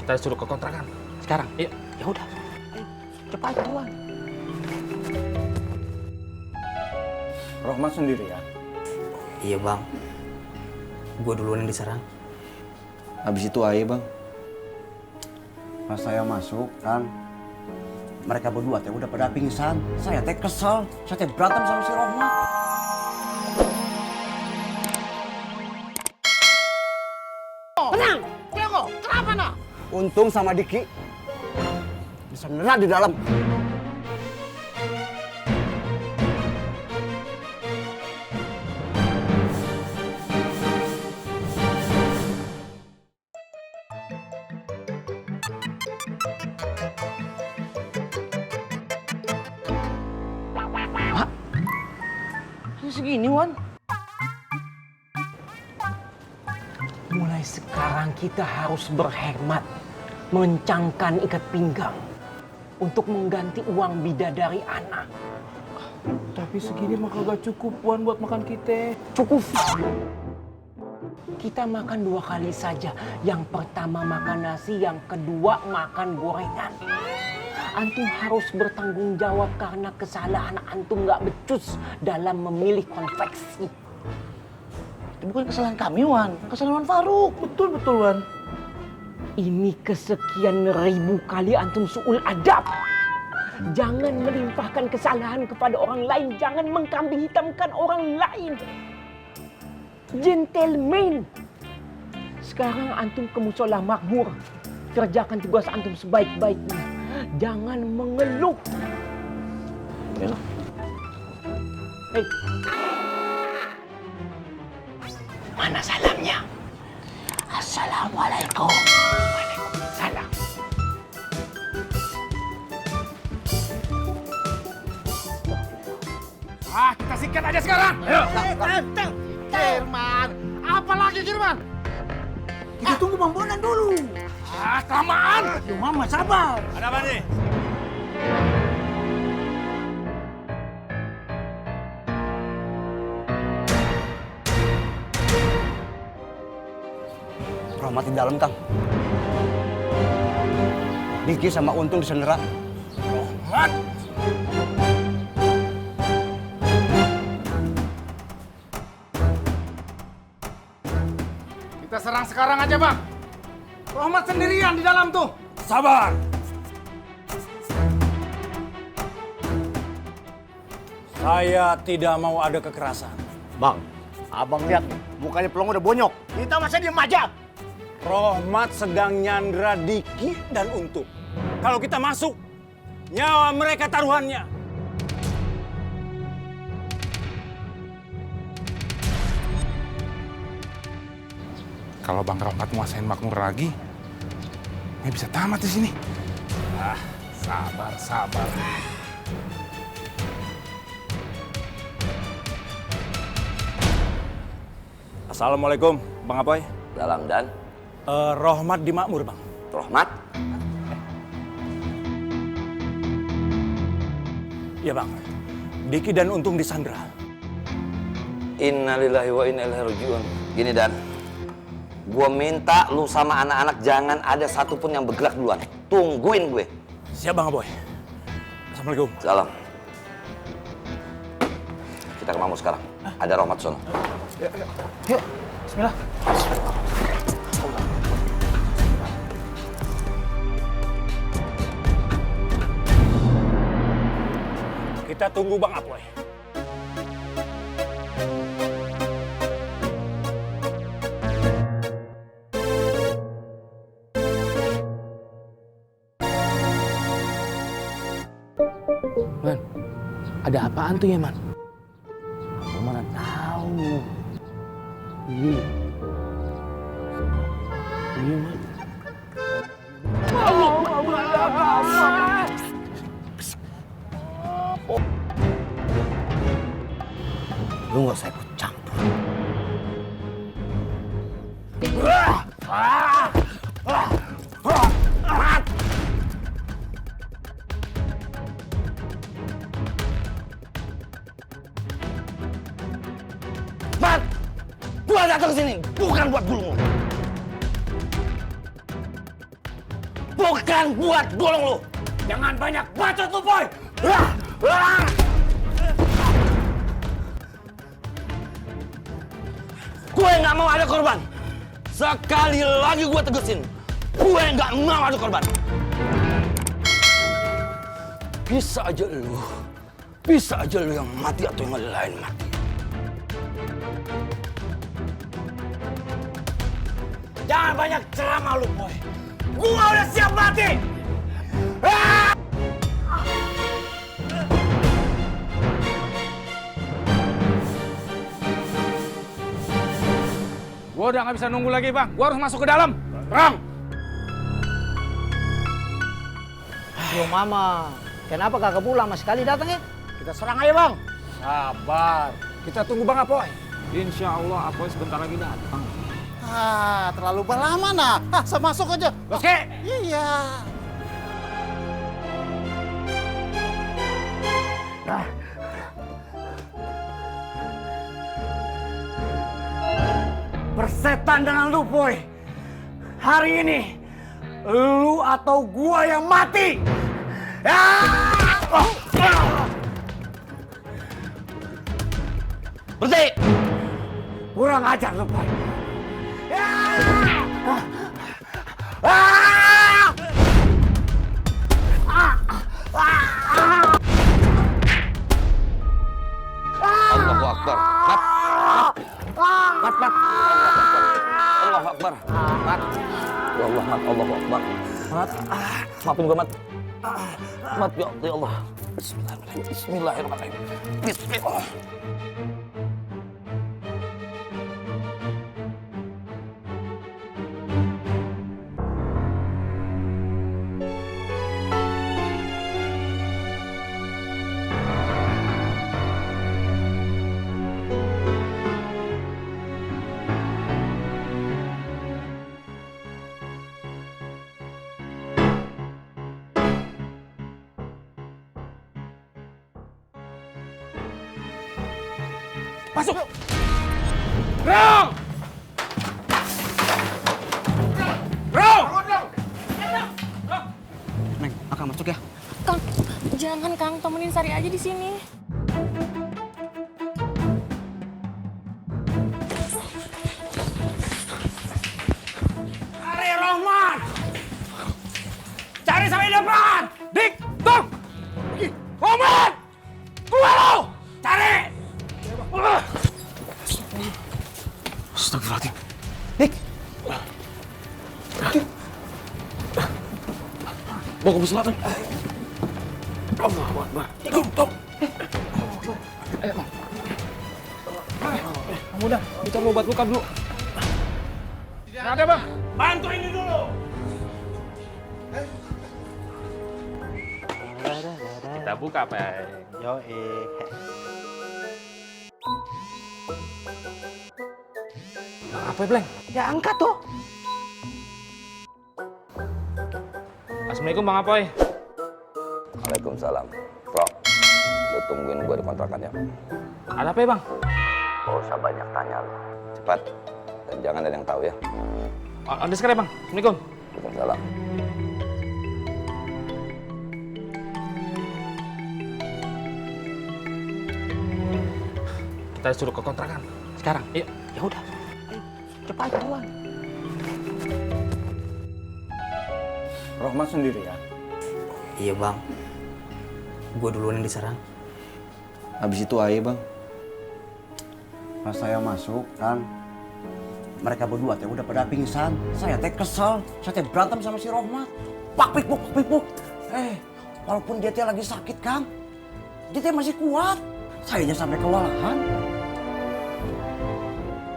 Kita suruh ke kontrakan. Sekarang? Iya. Ya udah. Cepat Tuan. Rohmat sendiri ya? Iya bang. Gue duluan yang diserang. Habis itu aja bang. Pas saya masuk kan, mereka berdua teh udah pada pingsan. Saya teh kesel, saya teh berantem sama si Rohmat. Tenang, Tiago, kenapa nak? Untung sama Diki bisa nerah di dalam. Segini, Wan. Mulai sekarang kita harus berhemat, mengencangkan ikat pinggang untuk mengganti uang bidadari anak. Tapi segini mah kagak cukup, Wan, buat makan kita. Cukup. Kita makan 2 kali saja. Yang pertama makan nasi, yang kedua makan gorengan. Antum harus bertanggung jawab karena kesalahan antum nggak becus dalam memilih konveksi. Itu bukan kesalahan kami, Wan. Kesalahan Wan Faruk. Betul, Wan. Ini kesekian ribu kali antum su'ul adab. Jangan melimpahkan kesalahan kepada orang lain. Jangan mengkambing hitamkan orang lain. Gentleman. Sekarang antum ke musola makmur. Kerjakan tugas antum sebaik-baiknya. Jangan mengeluh. Ya. Hei. Mana salamnya? Assalamualaikum. Waalaikumsalam. Kita sikat aja sekarang. Ayo. Firman, apa lagi Firman? Kita tunggu Bang Bonan dulu. Kelamaan. Aduh, Mama sabar. Ada apa nih? Rohmat di dalam, Kang. Diki sama Untung disendera. Rohmat. Kita serang sekarang aja, Bang. Rohmat sendirian di dalam tuh. Sabar. Saya tidak mau ada kekerasan. Bang, abang lihat nih, mukanya pelongo udah bonyok. Kita masa diem aja. Rohmat sedang nyandra Diki dan Untung. Kalau kita masuk, nyawa mereka taruhannya. Kalau Bang Rohmat nguasain makmur lagi, nggak bisa tamat di sini. Sabar. Assalamualaikum, Bang Apoy. Dalam dan Rohmat di makmur, Bang. Rohmat. Iya, Bang. Diki dan Untung disandra. Innalillahi wa inna ilaihi rajiun. Gini Dan, gua minta lu sama anak-anak jangan ada satupun yang bergerak duluan. Tungguin gue. Siap, Bang Apoy. Assalamualaikum. Salam. Kita ke Mamu sekarang. Ada Rohmat sono. Yuk, bismillah. Kita tunggu Bang Apoy. Man, ada apaan tuh ya, Man? Aku mana tahu. Iya. Iya, Man. Lu nggak usah ikut campur. Mat! Gua datang ke sini bukan buat gulung. bukan buat gulung lu. Jangan banyak bacot lu, Boy. Gue nggak mau ada korban. Sekali lagi gue tegesin, gue nggak mau ada korban. Bisa aja lu yang mati atau yang lain mati. Jangan banyak ceramah lu, Boy. Gua udah siap mati. Gua udah nggak bisa nunggu lagi, Bang. Gua harus masuk ke dalam. Bang! Yo mama, kenapa kagak pulang? Mas sekali datang ya? Kita serang aja bang. Sabar. Kita tunggu Bang Apoy. Insya Allah Apoy sebentar lagi datang. Ah, terlalu lama nah. Saya masuk aja. Oke. Iya. Persetan dengan lu, Boy. Hari ini lu atau gua yang mati. Berhenti! Kurang ajar lu, Boy. Allahu Akbar. Mat. Allahu Akbar. Mat. Ya Allah, Mat. Allahu Akbar. Mat. Maafin gue, Mat. Mat, ya Allah. Bismillahirrahmanirrahim. Bismillahirrahmanirrahim. Bismillah. Masuk! Rong! Rong! Neng, Akang masuk ya. Kang, jangan Kang, temenin Sari aja di sini. Cari Rohman! Cari sampai depan! Dik! Tong! Roman! Keluar lo! Cari! Astagfirullahaladzim. Bawa ke bus selatan. Allahu Akbar. Tong. Kamu udah, kita mau obat luka dulu. Nggak ada, Bang. Bantu ini dulu! Kita buka, Pak. Yo Apa ya, Bleng? Ya angkat tuh. Assalamualaikum, Bang Apoy. Waalaikumsalam. Bro, lu tungguin gue di kontrakannya. Ada apa ya, Bang? Gak usah banyak tanya lu. Cepat. Dan jangan ada yang tahu ya. Ada sekarang, Bang. Assalamualaikum. Waalaikumsalam. Kita suruh ke kontrakan. Sekarang, yuk. Ya udah. Ayo, cepat tuan. Rohman sendiri ya? Iya bang, gue duluan yang diserang. Habis itu aja, Bang. Pas saya masuk kan, mereka berdua teh udah pada pingsan. Saya teh kesel, saya teh berantem sama si Rohmat. Pak pipuk. Walaupun dia teh lagi sakit, Kang, dia teh masih kuat. Saya aja sampai kewalahan.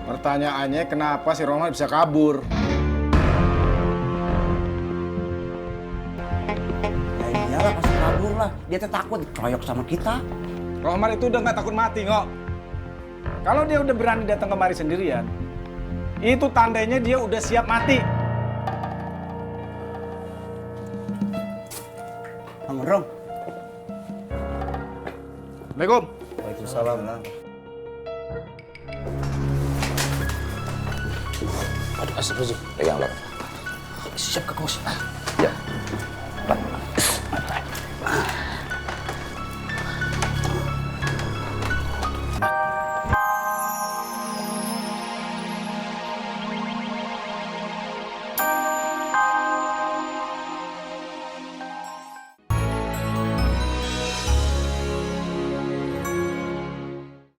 Pertanyaannya kenapa si Rohman bisa kabur? Ya iyalah pasti kabur lah. Dia teh takut dikeroyok sama kita. Rohman itu udah nggak takut mati, Ngok. Kalau dia udah berani datang kemari sendirian, itu tandanya dia udah siap mati. Bang Rong. Assalamualaikum. Waalaikumsalam. Astagfirullahaladzim. Pegang lo. Siap ke kos. Ya.